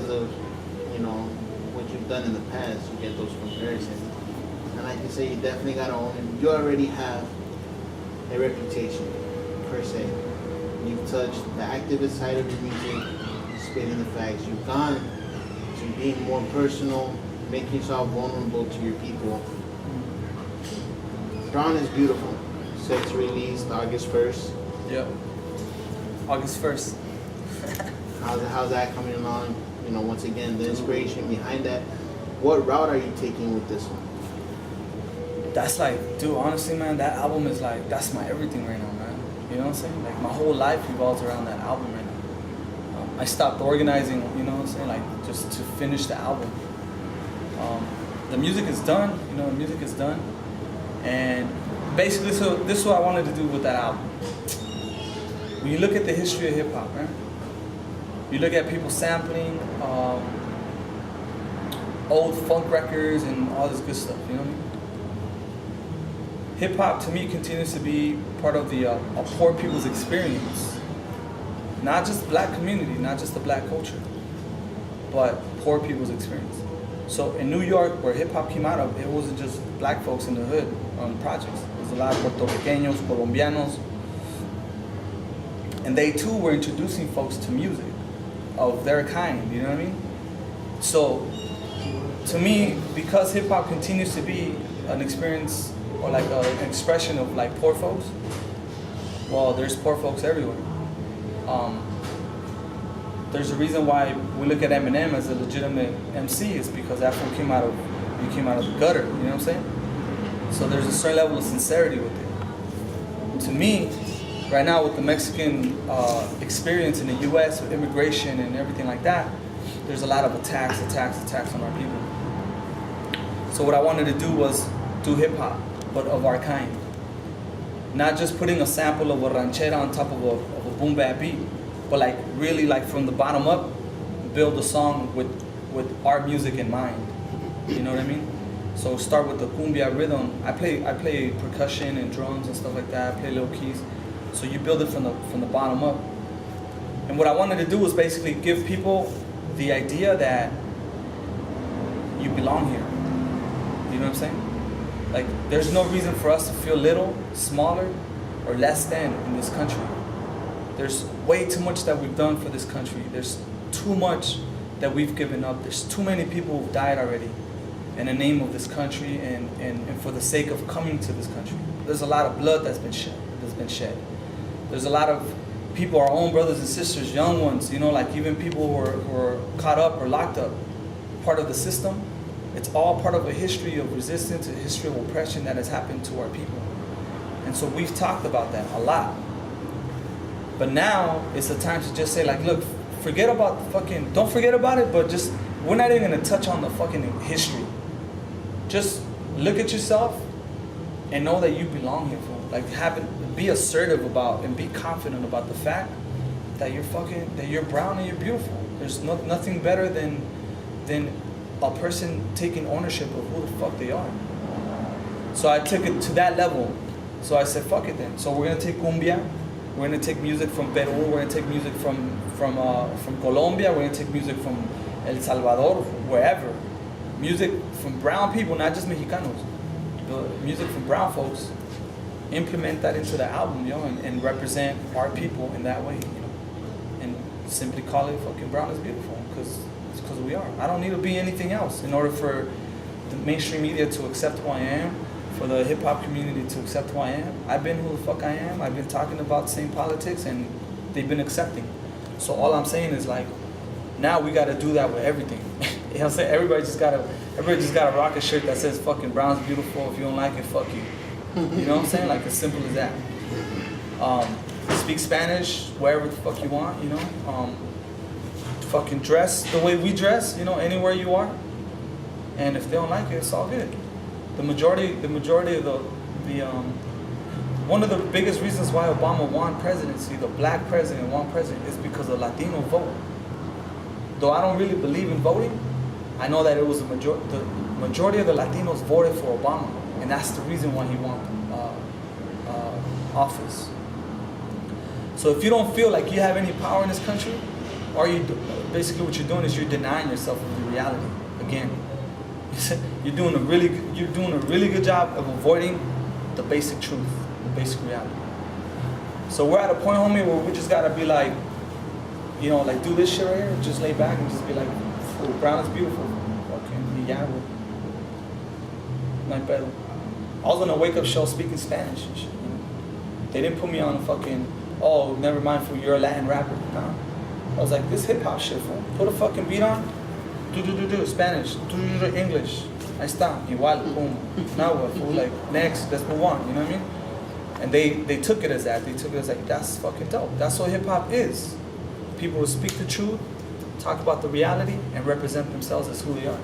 because of, what you've done in the past, you get those comparisons. And like you say, you definitely gotta own it. You already have a reputation, per se. You've touched the activist side of your music, spitting the facts. You've gone to being more personal, making yourself vulnerable to your people. Drawn is Beautiful. Set to release August 1st. Yep. August 1st. How's that coming along? Once again, the inspiration behind that. What route are you taking with this one? That's dude, honestly, man, that album is that's my everything right now, man. You know what I'm saying? My whole life revolves around that album right now. I stopped organizing, you know what I'm saying? Just to finish the album. The music is done, the music is done. And basically, so this is what I wanted to do with that album. When you look at the history of hip hop, man, you look at people sampling old funk records and all this good stuff, you know what I mean? Hip hop to me continues to be part of the poor people's experience. Not just black community, not just the black culture, but poor people's experience. So in New York, where hip hop came out of, it wasn't just black folks in the hood on the projects. There was a lot of Puerto Ricanos, Colombianos, and they too were introducing folks to music of their kind, you know what I mean? So to me, because hip hop continues to be an experience or an expression of poor folks, well, there's poor folks everywhere. There's a reason why we look at Eminem as a legitimate MC. It's because that fool came out of the gutter. You know what I'm saying? So there's a certain level of sincerity with it. To me, right now with the Mexican experience in the U.S. with immigration and everything like that, there's a lot of attacks on our people. So what I wanted to do was do hip hop, but of our kind. Not just putting a sample of a ranchera on top of a boom bap beat, but really from the bottom up, build a song with our music in mind. You know what I mean? So start with the cumbia rhythm. I play percussion and drums and stuff like that. I play little keys. So you build it from the bottom up. And what I wanted to do was basically give people the idea that you belong here. You know what I'm saying? There's no reason for us to feel little, smaller, or less than in this country. There's way too much that we've done for this country. There's too much that we've given up. There's too many people who've died already in the name of this country and for the sake of coming to this country. There's a lot of blood that's been shed. There's a lot of people, our own brothers and sisters, young ones, even people who are caught up or locked up, part of the system. It's all part of a history of resistance, a history of oppression that has happened to our people. And so we've talked about that a lot. But now it's the time to just say look, forget about don't forget about it, but just, we're not even gonna touch on the fucking history. Just look at yourself and know that you belong here, fool. Be assertive about and be confident about the fact that you're brown and you're beautiful. There's nothing better than a person taking ownership of who the fuck they are. So I took it to that level. So I said, fuck it then. So we're gonna take cumbia. We're gonna take music from Peru. We're gonna take music from Colombia. We're gonna take music from El Salvador, wherever. Music from brown people, not just Mexicanos. The music from brown folks. Implement that into the album, and represent our people in that way, and simply call it fucking Brown is Beautiful, because we are. I don't need to be anything else in order for the mainstream media to accept who I am, for the hip hop community to accept who I am. I've been who the fuck I am. I've been talking about the same politics, and they've been accepting. So all I'm saying is now we got to do that with everything. You know what I'm saying? Everybody just gotta rock a shirt that says fucking Brown's Beautiful. If you don't like it, fuck you. You know what I'm saying? As simple as that. Speak Spanish wherever the fuck you want, fucking dress the way we dress, anywhere you are. And if they don't like it, it's all good. The majority of one of the biggest reasons why Obama won presidency, the black president won president, is because of Latino vote. Though I don't really believe in voting, I know that it was the majority of the Latinos voted for Obama. And that's the reason why he won office. So if you don't feel like you have any power in this country, basically what you're doing is you're denying yourself of the reality again. You're doing a really good job of avoiding the basic truth, the basic reality. So we're at a point, homie, where we just gotta be like, you know, like do this shit right here, just lay back and just be like, oh, brown is beautiful. Okay, yeah, my pedo. I was on a wake up show speaking Spanish and shit. You know? They didn't put me on a fucking, oh, never mind, fool, you're a Latin rapper. No. I was like, this hip hop shit, fool. Put a fucking beat on, do Spanish, do English. Ahí está, igual, boom. Now what, fool? Like, next, let's move on, you know what I mean? And they took it as that. They took it as like, that's fucking dope. That's what hip hop is. People who speak the truth, talk about the reality, and represent themselves as who they are.